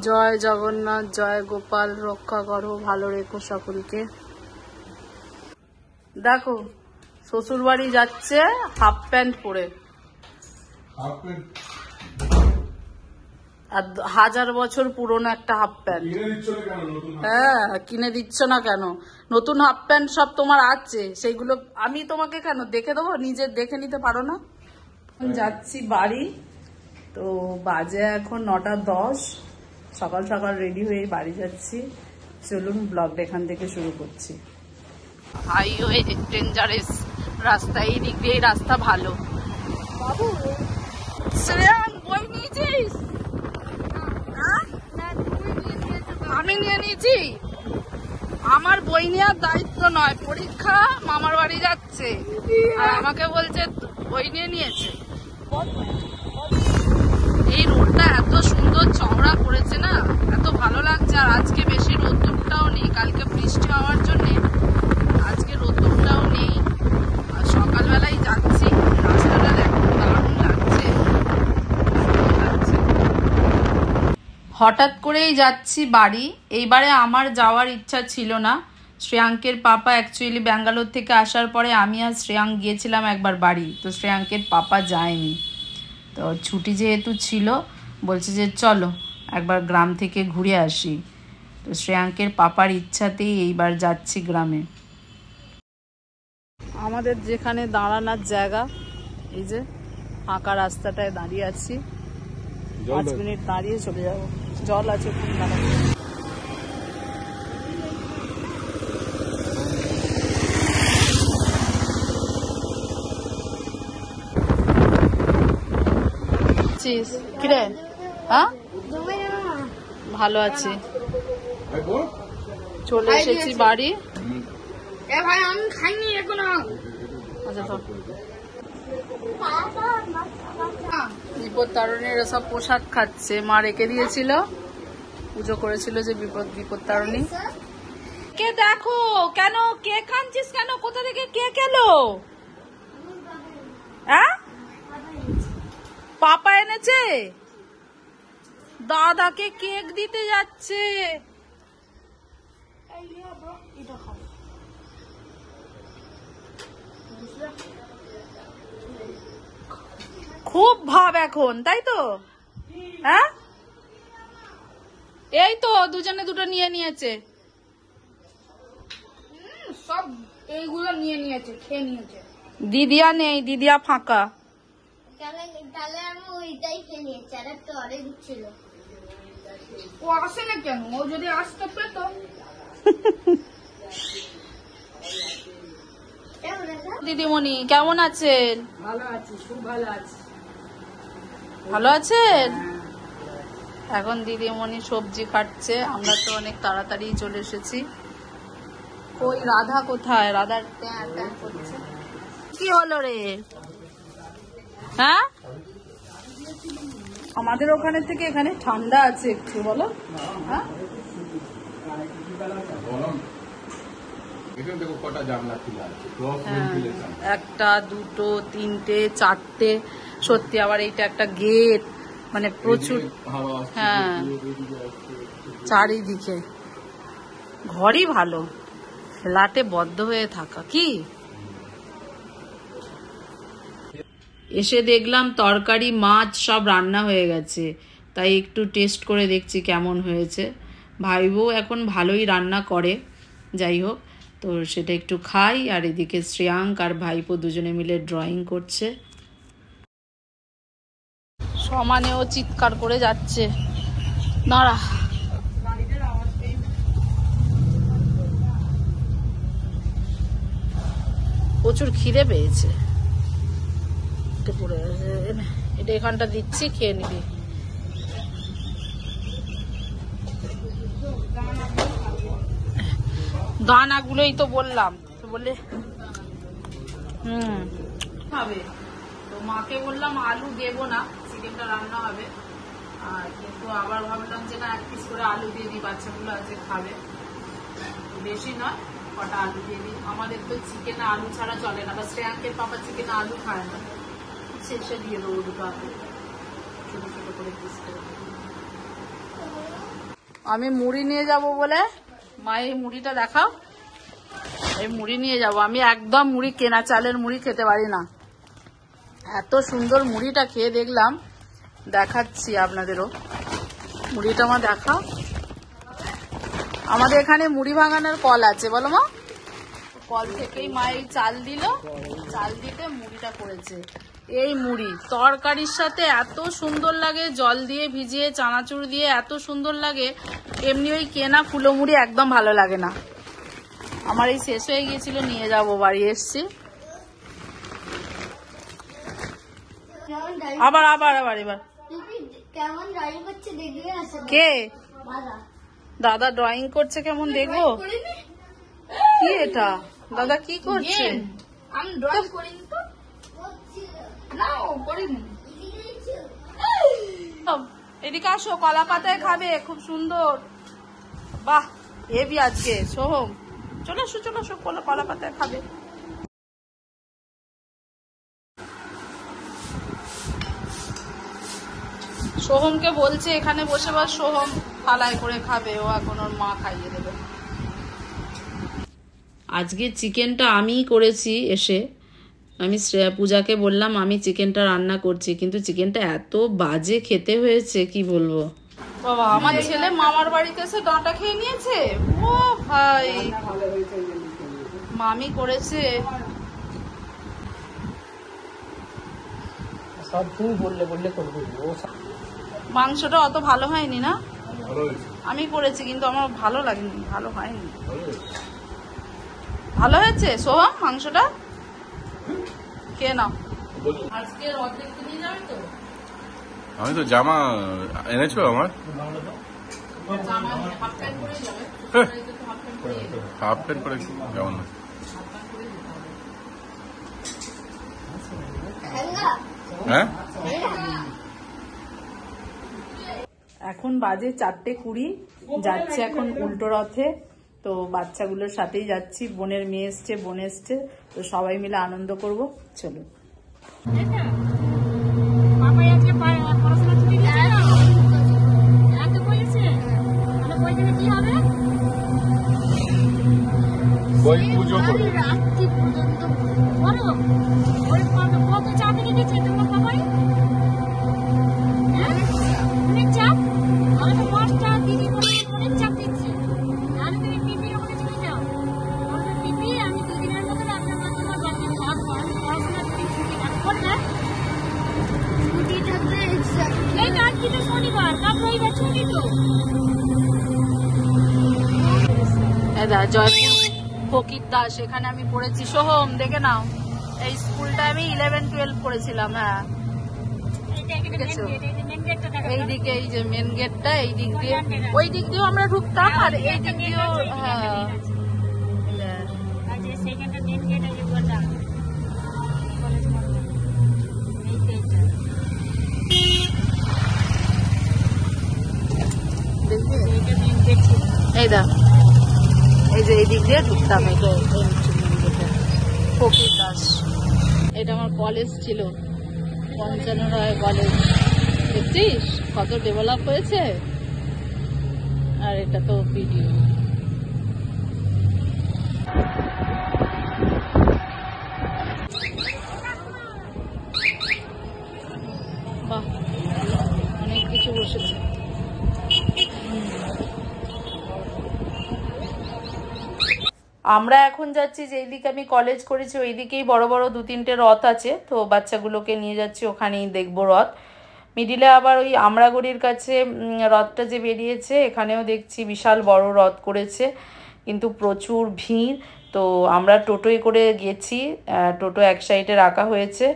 জয় জগন্নাথ, জয় গোপাল, রক্ষা করো, ভালো রেখো সকলকে। দেখো শ্বশুর বাড়ি যাচ্ছে হাফ প্যান্ট পরে, আর 1000 বছর পুরনো একটা হাফ প্যান্ট। হ্যাঁ, কিনে দিচ্ছ না কেন? নতুন হাফ প্যান্ট সব তোমার আছে, সেইগুলো আমি তোমাকে কেন দেখে দেবো? নিজে দেখে নিতে পারো না? যাচ্ছি বাড়ি, তো বাজে এখন 9:10। সকাল সকাল রেডি হয়ে বাড়ি যাচ্ছি। চলুন ব্লগটা এখান থেকে শুরু করছি। হাইওয়ে ডেঞ্জারাস রাস্তা, এই দিক দিয়ে রাস্তা ভালো। বাবু শ্রেয়ান বই নিয়েছিস? আমি নিয়ে নিয়েছি। আমার বই নেওয়ার দায়িত্ব নয়, পরীক্ষা, মামার বাড়ি যাচ্ছে আর আমাকে বলছে বই নিয়ে নিয়েছে। এই রোডটা এত সুন্দর চওড়া করেছে না, এত ভালো লাগছে। আর আজকে বেশি রোদ্দুরটাও নেই, কালকে বৃষ্টি হওয়ার জন্য আজকে রোদ্দুরটাও নেই। আর সকালবেলায় যাচ্ছি, রাস্তাটা দেখো দারুণ লাগছে। হঠাৎ করেই যাচ্ছি বাড়ি। এইবারে আমার যাওয়ার ইচ্ছা ছিল না। শ্রেয়াঙ্কের পাপা অ্যাকচুয়ালি ব্যাঙ্গালোর থেকে আসার পরে আমি আর শ্রেয়াঙ্ক গিয়েছিলাম একবার বাড়ি, তো শ্রেয়াঙ্কের পাপা যায়নি। তো ছুটি যেহেতু ছিল, বলছে যে চলো একবার গ্রাম থেকে ঘুরে আসি। তো শ্রেয়াঙ্কের পাপার ইচ্ছাতেই এইবার যাচ্ছি গ্রামে। আমাদের যেখানে দাঁড়ানোর জায়গা, এই যে ফাঁকা রাস্তাটায় দাঁড়িয়ে আছি। 5 মিনিট দাঁড়িয়ে চলে যাবো। জল আছে খুব দাঁড়ানো। কিরে? হ্যাঁ, ভালো আছি। চলে এসেছি বাড়ি। আচ্ছা, তো বিপত্তারিণীর সব প্রসাদ খাচ্ছে, মা রেখে দিয়েছিল, পুজো করেছিল যে বিপত্তারিণী। কে দেখো কেন, কে খাচ্ছিস কেন? কোথা থেকে কেক এলো? হ্যাঁ, পাপা এনেছে, দাদাকে কেক দিতে যাচ্ছে। খুব ভাব এখন, তাই তো? হ্যাঁ, এই তো দুজনে দুটো নিয়ে নিয়েছে, সব এইগুলো নিয়ে নিয়েছে, খেয়ে নিয়েছে। দিদিয়া নেই, দিদিয়া ফাঁকা। তাহলে আমি ওইটাই খেয়ে নিয়েছি, আর একটা অরেঞ্জ ছিল। ও আসে না কেন? ও যদি আসতে পেত। দিদিমণি কেমন আছেন? ভালো আছি, খুব ভালো আছি। ভালো আছেন? এখন দিদিমণি সবজি কাটছে, আমরা তো অনেক তাড়াতাড়ি চলে এসেছি। কই রাধা কোথায়? রাধার ট্যাঁ করছে। কি হলো রে? হ্যাঁ, আমাদের ওখানে থেকে এখানে ঠান্ডা আছে একটু, বলো। হ্যাঁ, একটা দুটো তিনটে চারটে, সত্যি। আবার এইটা একটা গেট, মানে প্রচুর। হ্যাঁ, চারিদিকে। ঘরই ভালো, ফ্ল্যাটে বদ্ধ হয়ে থাকা। কি এসে দেখলাম তরকারি মাছ সব রান্না হয়ে গেছে, তাই একটু টেস্ট করে দেখছি কেমন হয়েছে। ভাইবো এখন ভালোই রান্না করে, যাই হোক, তো সেটা একটু খাই। আর এদিকে শ্রেয়াঙ্ক আর ভাইপো দুজনে মিলে ড্রয়িং করছে। সমানেও চিৎকার করে যাচ্ছে। দাঁড়া, প্রচুর খিদে পেয়েছে। এটা এখানটা দিচ্ছি, খেয়ে নিবি। দানাগুলোই তো বললাম, তো বলে হবে। তো মাকে বললাম আলু দেবো না, চিকেনটা রান্না হবে। আর কিন্তু আবার ভাবলাম যে না, 1 পিস করে আলু দিয়ে দিই, বাচ্চাগুলো আজকে খাবে, বেশি নয়, কটা আলু দিয়ে দিই। আমাদের তো চিকেনে আলু ছাড়া চলে না, বা শ্রেয়াঙ্কের পাপা চিকেনে আলু খায় না। শেষে দিয়ে দেবো 2 আলু, ছোট ছোট করে পিস করে। আমি মুড়ি নিয়ে যাব বলে মা এই মুড়িটা দেখাও, এই মুড়ি নিয়ে যাব। আমি একদম মুড়ি কেনা চালের মুড়ি খেতে পারি না, এত সুন্দর মুড়িটা খেয়ে দেখলাম, দেখাচ্ছি আপনাদেরও। মুড়িটা মা দেখাও। আমাদের এখানে মুড়ি ভাঙানোর কল আছে, বলো মা। কল থেকেই মা এই চাল দিল, চাল দিতে মুড়িটা করেছে। এই মুড়ি তরকারির সাথে এত সুন্দর লাগে, জল দিয়ে ভিজিয়ে চানাচুর দিয়ে এত সুন্দর লাগে। এমনি ওই কেনা ফুলো মুড়ি একদম ভালো লাগে না। আমার এই শেষ হয়ে গিয়েছিল, নিয়ে যাবো, বাড়ি এসছি। আবার আবার আবার এবার কে দাদা ড্রয়িং করছে, কেমন দেখবো? কি এটা দাদা কি করছে? আমি ড্রয়িং করিনি তো, এদিকে আসো, কলা পাতায় খাবে, খুব সুন্দর। বাহ হেবি আজকে। সোহম চলে আসো, চলে আসো, কলা পাতায় খাবে। সোহমকে বলছে এখানে বসে বস, সোহম থালায় করে খাবে, ও এখন ওর মা খাইয়ে দেবে। আজকে চিকেনটা আমিই করেছি। এসে আমি পূজাকে বললাম আমি চিকেনটা রান্না করছি, কিন্তু চিকেনটা এত বাজে খেতে হয়েছে কি বলবো। বাবা আমার ছেলে মামার বাড়িতে এসে ডাঁটা খেয়ে নিয়েছে। ও ভাই, মামি করেছে। মাংসটা অত ভালো হয়নি না, আমি করেছি কিন্তু আমার ভালো লাগেনি, ভালো হয়নি। ভালো হয়েছে সোহম মাংসটা, কে নাও। আজকে অর্ধেক নিয়ে যাবে তো? আমি তো জামা এনেছো আমার, হাফ প্যান্ট পরে কেমন না? হ্যাঁ এখন বাজে 4:20, যাচ্ছে এখন উল্টো রথে। তো বাচ্চাগুলোর সাথেই যাচ্ছি, বোনের মেয়ে এসছে, বোন এসছে, তো সবাই মিলে আনন্দ করব। চলো। বই পুজো করো। জয়পুর ফকির দাস, এখানে আমি পড়েছি। সোহম দেখে নাও, এই স্কুলটা আমি 11-12 পড়েছিলাম। হ্যাঁ এইদিকে এই যে মেন গেটটা, এই দিক দিয়ে, ওই দিক দিয়েও আমরা ঢুকতাম, আর এই দিক দিয়েও। হ্যাঁ এই দা, এই যে এই দিক দিয়ে ঢুকতাম। এটা ফকির দাস, এটা আমার কলেজ ছিল, 55 রায় কলেজ। দেখছিস কত ডেভেলপ হয়েছে। আর এটা তো ভিডিও। বাহ অনেক কিছু বসেছে। আমরা এখন যাচ্ছি যেদিকে আমি কলেজ করেছি, ওইদিকেই বড় বড় 2-3টে রথ আছে, তো বাচ্চাগুলোকে নিয়ে যাচ্ছি, ওখানেই দেখবো রথ। মিডিলে আবার ওই আমরাগড়ির কাছে রথটা যে বেরিয়েছে, এখানেও দেখছি বিশাল বড় রথ করেছে, কিন্তু প্রচুর ভিড়। তো আমরা টোটোয় করে গেছি, টোটো এক সাইডে রাখা হয়েছে,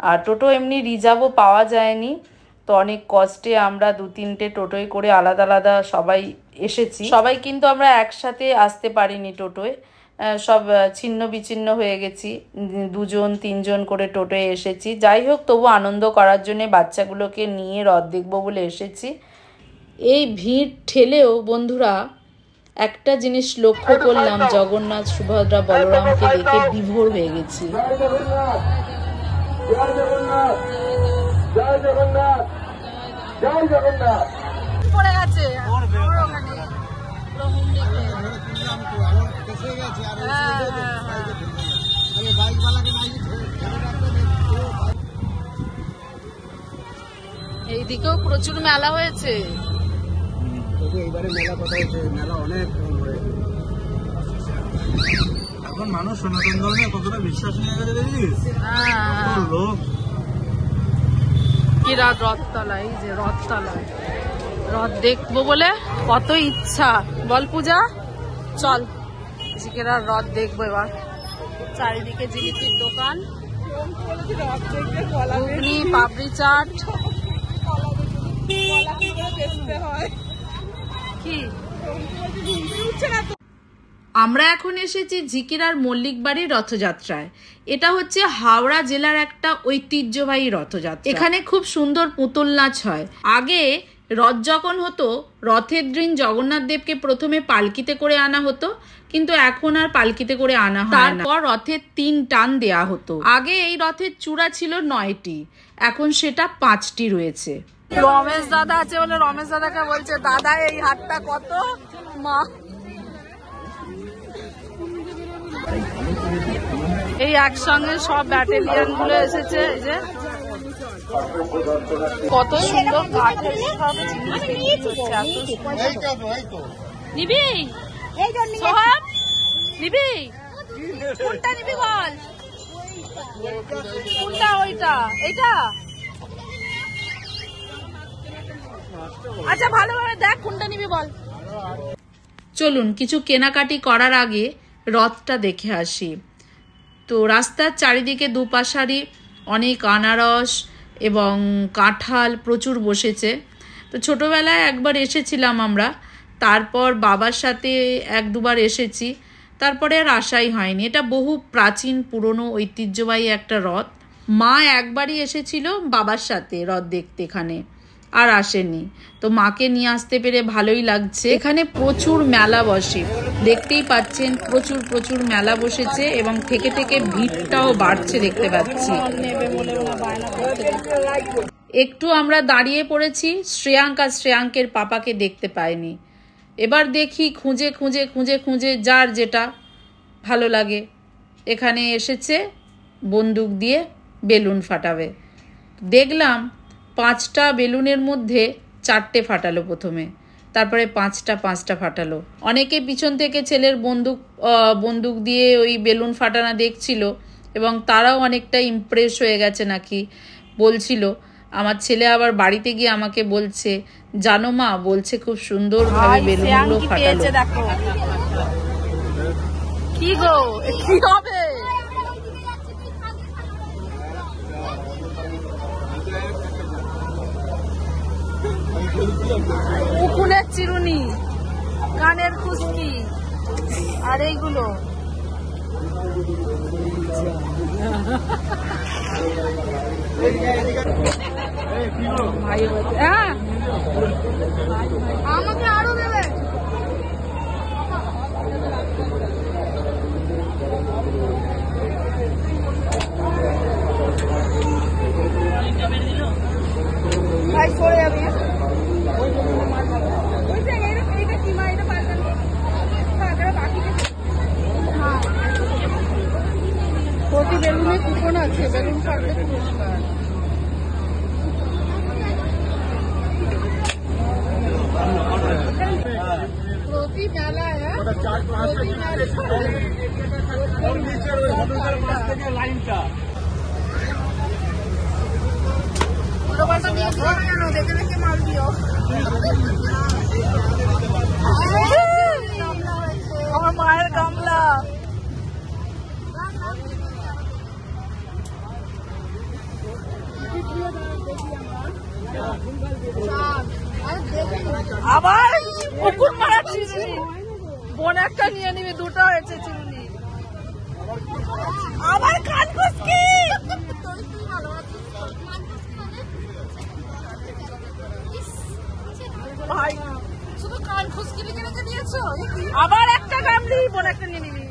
আর টোটো এমনি রিজার্ভও পাওয়া যায়নি, তো অনেক কষ্টে আমরা 2-3টে টোটোয় করে আলাদা আলাদা সবাই এসেছি। সবাই কিন্তু আমরা একসাথে আসতে পারিনি টোটোয়, সব ছিন্ন বিচ্ছিন্ন হয়ে গেছি, 2-3জন করে টোটোয় এসেছি। যাই হোক, তবু আনন্দ করার জন্য বাচ্চাগুলোকে নিয়ে রথ দেখবো বলে এসেছি। এই ভিড় ঠেলেও বন্ধুরা একটা জিনিস লক্ষ্য করলাম, জগন্নাথ সুভদ্রা বলরামকে দেখে বিভোর হয়ে গেছি। পড়ে গেছে আমার ওখানে পুরো মুন্ডিতে। এইদিকেও প্রচুর মেলা হয়েছে। এইবারে মেলা কথা হয়েছে, মেলা অনেক এখন মানুষ সনাতন ধর্মে কতটা বিশ্বাস নিয়ে গেছে দেখিস। লোক কি রথতলা, এই যে রথতলায় রথ দেখবো বলে কত ইচ্ছা, বল পূজা চল ঝিকেরার রথ দেখবো এবার। চারিদিকে জিলিপির দোকান, ঘুগনি, পাপড়ি চাট। কি আমরা এখন এসেছি ঝিকিরার মল্লিক বাড়ির রথযাত্রায়। এটা হচ্ছে হাওড়া জেলার একটা ঐতিহ্যবাহী রথযাত্রা। এখানে খুব সুন্দর পুতুল নাচ হয়। আগে রথ যখন হতো, রথের দিন জগন্নাথ দেবকে প্রথমে পালকিতে করে আনা হতো, কিন্তু এখন আর পালকিতে করে আনা হয় না। তারপর রথের 3 টান দেয়া হতো। আগে এই রথের চূড়া ছিল 9টি, এখন সেটা 5টি রয়েছে। রমেশ দাদা আছে বলে রমেশ দাদাকে বলছে, দাদা এই হাতটা কত? মা এই একসঙ্গে সব ব্যাটালিয়ন গুলো এসেছে। এই যে কত সুন্দর কাঠের সব জিনিস নিবি, সোহাব নিবি, কোনটা নিবি বল? কোনটা? ওইটা, এইটা? আচ্ছা ভালোভাবে দেখ কোনটা নিবি বল। চলুন কিছু কেনাকাটি করার আগে রথটা দেখে আসি। তো রাস্তার চারিদিকে দুপাশারই অনেক আনারস এবং কাঁঠাল প্রচুর বসেছে। তো ছোটোবেলায় একবার এসেছিলাম আমরা, তারপর বাবার সাথে 1-2বার এসেছি, তারপরে আর আসাই হয়নি। এটা বহু প্রাচীন পুরনো ঐতিহ্যবাহী একটা রথ। মা একবারই এসেছিল বাবার সাথে রথ দেখতে, এখানে আর আসেনি। তো মাকে নিয়ে আসতে পেরে ভালোই লাগছে। এখানে প্রচুর মেলা বসে, দেখতেই পাচ্ছেন প্রচুর মেলা বসেছে এবং থেকে থেকে ভিড়টাও বাড়ছে দেখতে পাচ্ছি। একটু আমরা দাঁড়িয়ে পড়েছি, শ্রেয়াঙ্ক আর শ্রেয়াঙ্কের পাপাকে দেখতে পাইনি। এবার দেখি খুঁজে যার যেটা ভালো লাগে। এখানে এসেছে বন্দুক দিয়ে বেলুন ফাটাবে। দেখলাম 5টা বেলুনের মধ্যে 4টে ফাটালো প্রথমে, তারপরে 5টা ফাটালো। অনেকে পিছন থেকে ছেলের বন্দুক দিয়ে ওই বেলুন ফাটানো দেখছিল এবং তারাও অনেকটা ইমপ্রেস হয়ে গেছে নাকি বলছিল। আমার ছেলে আবার বাড়িতে গিয়ে আমাকে বলছে, জানো মা, বলছে খুব সুন্দরভাবে বেলুনগুলো ফাটালো। কি গো, কি হবে? উকুনের চিরুনি, কানের খুশকি আর এইগুলো। হ্যাঁ আমাকে আরো দেবে। ভাই সরে যাবে। প্রতি বেলুনে কুপন আছে, বেলুন কাটলে পুরস্কার। প্রতি মেলায় দেখে দেখে মাল দিও। আমার মায়ের গামলা। আবার পুকুর মারা চিরুনি, বোন একটা নিয়ে নিবি, 2টা হয়েছে চিরুনি। আবার কান খুশকি। ভাই শুধু কান খুশকি রেখে রেখে দিয়েছো। আবার একটা গামলি, বোন একটা নিয়ে নিবি।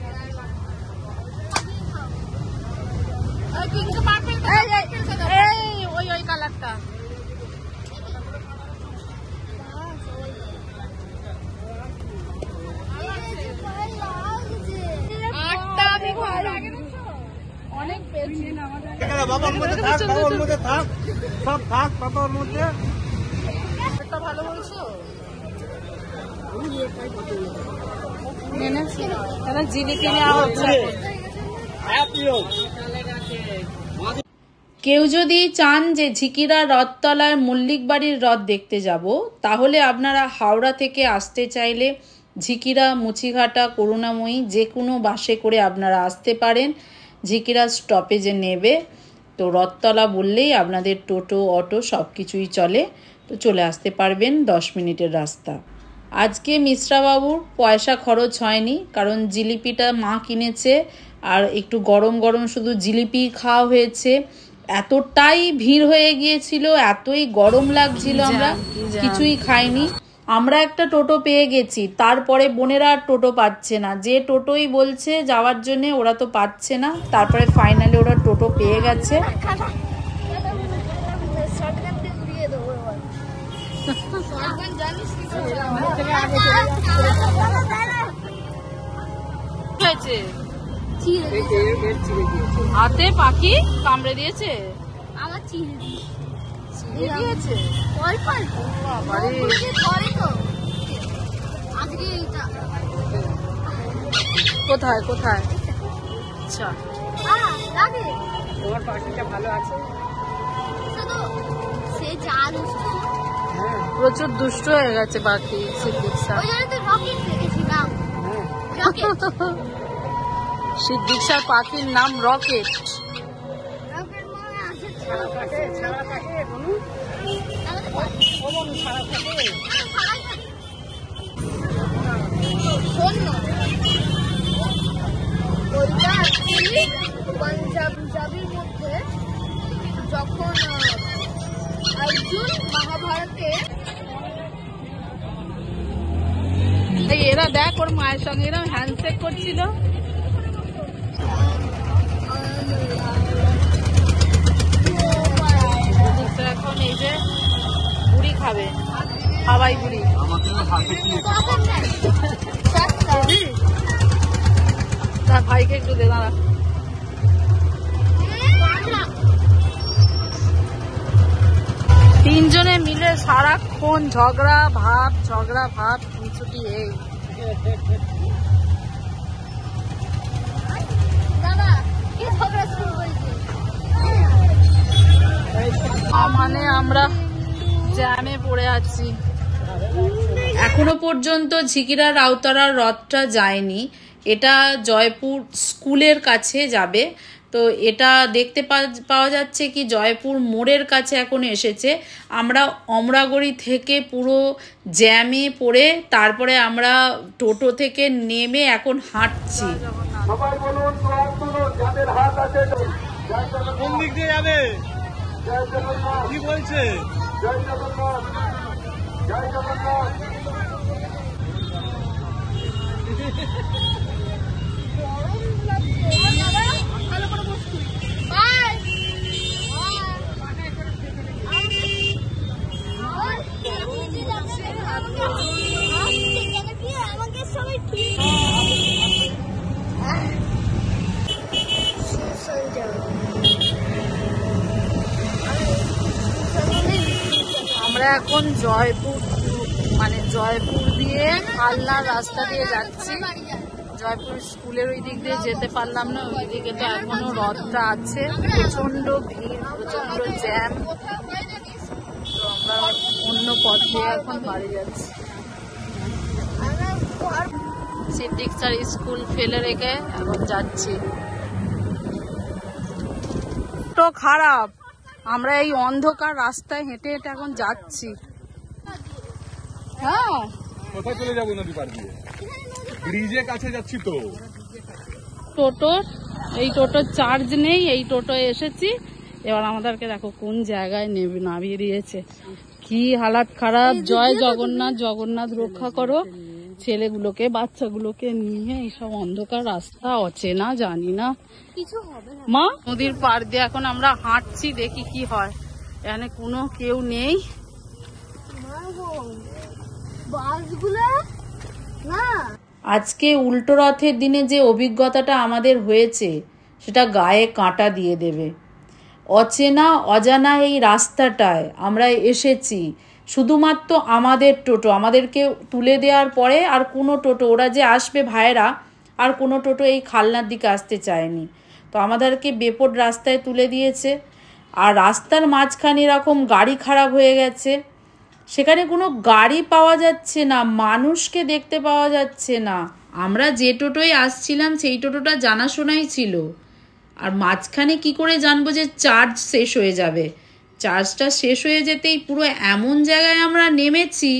ওই কালারটা বাবা ওর মধ্যে থাক, বাবা ওর মধ্যে থাক, সব থাক বাবা ওর মধ্যে। একটা ভালো বলছো জিলিপি নেওয়া হচ্ছে। কেউ যদি চান যে ঝিকিরা রথতলার মল্লিক বাড়ির রথ দেখতে যাব, তাহলে আপনারা হাওড়া থেকে আসতে চাইলে ঝিকিরা, মুচিঘাটা, করুণাময়ী যে কোনো বাসে করে আপনারা আসতে পারেন। ঝিকিরা স্টপেজে নেবে, তো রথতলা বললেই আপনাদের টোটো, অটো সব কিছুই চলে, তো চলে আসতে পারবেন, 10 মিনিটের রাস্তা। আজকে মিশ্রাবাবুর পয়সা খরচ হয়নি, কারণ জিলিপিটা মা কিনেছে আর একটু গরম গরম শুধু জিলিপি খাওয়া হয়েছে। এতটাই ভিড় হয়ে গিয়েছিল, এতই গরম লাগছিল, আমরা কিছুই খাইনি। আমরা একটা টোটো পেয়ে গেছি, তারপরে বোনেরা আর টোটো পাচ্ছে না, যে টোটোই বলছে যাওয়ার জন্য ওরা তো পাচ্ছে না, তারপরে ফাইনালি ওরা টোটো পেয়ে গেছে। হাতে পাখি কামড়ে দিয়েছে, আমার চিড়ে দিয়েছে। অল্প অল্প করে তো আজকে এটা কোথায় কোথায়? আচ্ছা, লাগে তোমার পাখিটা ভালো আছে, শুধু সে যা দুষ্ট, প্রচুর দুষ্ট হয়ে গেছে পাখি সিদ্দিক স্যার। ওই জন্য তো রকেট দেখেছিলাম। রকেট সিদ্দিক স্যার পাখির নাম রকেট। রকেট মানে আসে ছাড়া থাকে কোনো ওমন ছাড়া থাকে শূন্য। ওইটা অ্যাকচুয়ালি পাঞ্জাবির মধ্যে যখন অর্জুন মহাভারতে এরা দেখ ওর মায়ের সঙ্গে এরকম হ্যান্ডশেক করছিল। এখন এই যে বুড়ি খাবে, হাওয়াই বুড়ি। তার ভাইকে একটু দে, দাঁড়া। তিনজনে মিলে সারাক্ষণ ঝগড়া ভাব ছুটি এই। দাদা কি ঝগড়া শুরু হয়েছে? মানে আমরা জ্যামে পড়ে আছি। এখনো পর্যন্ত ঝিকিরা রাউতারার রথটা যায়নি, এটা জয়পুর স্কুলের কাছে যাবে। তো এটা দেখতে পাওয়া যাচ্ছে কি জয়পুর মোড়ের কাছে এখন এসেছে। আমরা অমরাগড়ি থেকে পুরো জ্যামে পড়ে তারপরে আমরা টোটো থেকে নেমে এখন হাঁটছি। কোন দিক দিয়ে যাবে কি বলছে? আমরা এখন জয়পুর দিয়ে খালনার রাস্তা দিয়ে যাচ্ছি। জয়পুর স্কুলের ওই দিক দিয়ে যেতে পারলাম না, ওই দিকে তো এখনো রথটা আছে, প্রচন্ড ভিড়, প্রচন্ড জ্যাম। তো আমরা অন্য পথ দিয়ে এখন বাড়ি যাচ্ছি। সিদ্দিক স্যার স্কুল ফেলে রেখে এখন যাচ্ছি। তো খারাপ, আমরা এই অন্ধকার রাস্তায় হেঁটে হেঁটে এখন যাচ্ছি। হ্যাঁ, কোথায় চলে যাবো? নদী পার দিয়ে ব্রিজের কাছে যাচ্ছি তো। এই টোটোর চার্জ নেই, এই টোটোয় এসেছি। এবার আমাদেরকে দেখো কোন জায়গায় নামিয়ে দিয়েছে, কি হালাত খারাপ। জয় জগন্নাথ, জগন্নাথ রক্ষা করো। ছেলেগুলোকে বাচ্চাগুলোকে নিয়ে এইসব অন্ধকার রাস্তা, অচেনা, জানি না কিছু হবে না। মা, নদীর পার দিয়ে এখন আমরা হাঁটছি, দেখি কি হয়। এখানে কোনো কেউ নেই। বাসগুলো না, আজকে উল্টো রথের দিনে যে অভিজ্ঞতাটা আমাদের হয়েছে সেটা গায়ে কাঁটা দিয়ে দেবে। অচেনা অজানা এই রাস্তাটায় আমরা এসেছি শুধুমাত্র আমাদের টোটো, আমাদেরকে তুলে দেওয়ার পরে আর কোনো টোটো, ওরা যে আসবে ভাইয়েরা, আর কোনো টোটো এই খালনার দিকে আসতে চায়নি। তো আমাদেরকে বেপট রাস্তায় তুলে দিয়েছে। আর রাস্তার মাঝখানে এরকম গাড়ি খারাপ হয়ে গেছে, সেখানে কোনো গাড়ি পাওয়া যাচ্ছে না, মানুষকে দেখতে পাওয়া যাচ্ছে না। আমরা যে টোটোয় আসছিলাম সেই টোটোটা জানাশোনাই ছিল, আর মাঝখানে কি করে জানবো যে চার্জ শেষ হয়ে যাবে? চার্জটা শেষ হয়ে যেতেই পুরো এমন জায়গায় আমরা নেমেছি,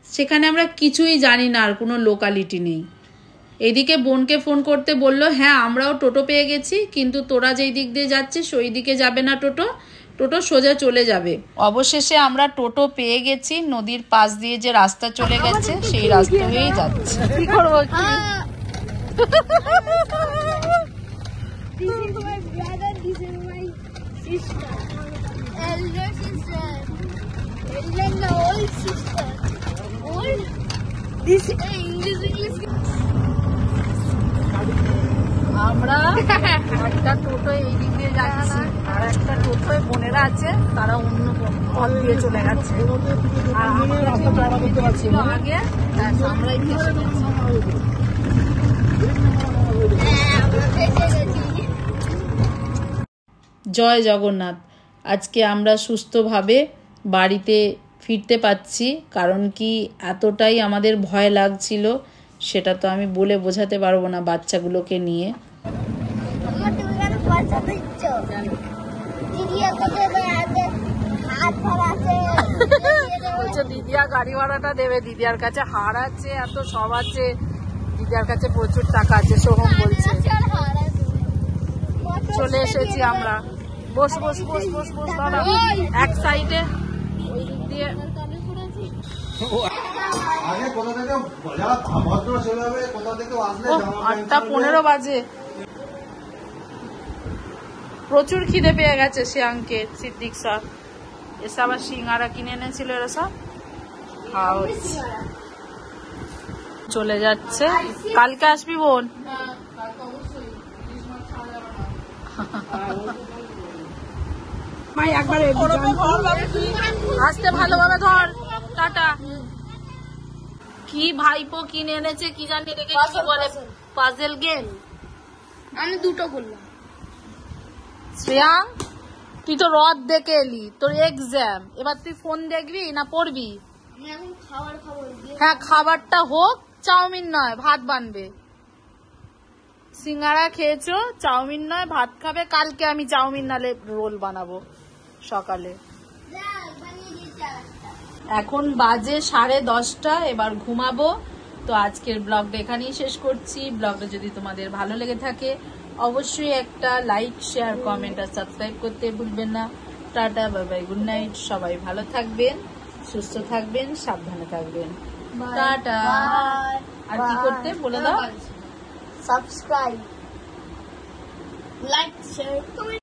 সেখানে আমরা কিছুই জানি না, আর কোনো লোকালিটি নেই। এদিকে বোনকে ফোন করতে বললো, হ্যাঁ আমরাও টোটো পেয়ে গেছি, কিন্তু তোরা যেই দিক দিয়ে যাচ্ছিস ওই দিকে যাবে না, টোটো সোজা চলে যাবে। অবশেষে আমরা টোটো পেয়ে গেছি, নদীর পাশ দিয়ে যে রাস্তা চলে গেছে সেই রাস্তা হয়েই যাচ্ছে। কি করবো? This is my brother, this is my sister. Elder sister. Elder no, old sister. Old? This is English. আমরা একটা টোটো এই দিক দিয়ে যাচ্ছি, আর একটা টোটোয় বোনেরা আছে, তারা অন্য পথ দিয়ে চলে গেছে। আর আমরা ছিল আগে, আমরাই ফেসে গেছি। জয় জগন্নাথ। আজকে আমরা সুস্থভাবে বাড়িতে ফিরতে পারছি, কারণ কি এতটাই আমাদের ভয় লাগছিল সেটা তো আমি বলে বোঝাতে পারবো না বাচ্চাগুলোকে নিয়ে। বলছে দিদিয়া গাড়ি ভাড়াটা দেবে, দিদিয়ার কাছে হার আছে, এত সব আছে, দিদিয়ার কাছে প্রচুর টাকা আছে, সোহম বলছে। চলে এসেছি আমরা। বস বস বস বস বস দাঁড়া, এক সাইডে ওই দিক দিয়ে। আগে কোথা থেকে যারা ভদ্র সেভাবে কোথা থেকে আসলে 8:15 বাজে। প্রচুর খিদে পেয়ে গেছে শ্যামকে, সিদ্দিক স্যার এসে আবার সিঙ্গারা কিনে এনেছিল, এরা সব খাওয়া হচ্ছে। চলে যাচ্ছে। কালকে আসবি বোন? আসতে ভালোভাবে ধর, টাটা। কি ভাইপো কিনে এনেছে কি জানি, রেখে কি বলে পাজেল গেম। আমি দুটো করলাম। শ্রেয়াং, তুই তো রদ দেখে এলি, তোর এক্সাম, এবার তুই ফোন দেখবি না পড়বি? আমি এখন খাবার খাবো। হ্যাঁ খাবারটা হোক, চাউমিন নয় ভাত বানবে। সিঙ্গারা খেয়েছো, চাউমিন নয় ভাত খাবে। কালকে আমি চাউমিন নালে রোল বানাবো সকালে। এখন বাজে 10:30, এবার ঘুমাবো। তো আজকের ব্লগটা এখানেই শেষ করছি। ব্লগটা যদি তোমাদের ভালো লেগে থাকে অবশ্যই একটা লাইক, শেয়ার, কমেন্ট আর সাবস্ক্রাইব করতে ভুলবেন না। Tata, bye bye, good night. সবাই ভালো থাকবেন, সুস্থ থাকবেন, সাবধানে থাকবেন। টাটা। আর কি করতে বলে দাও? Subscribe, like, share, comment.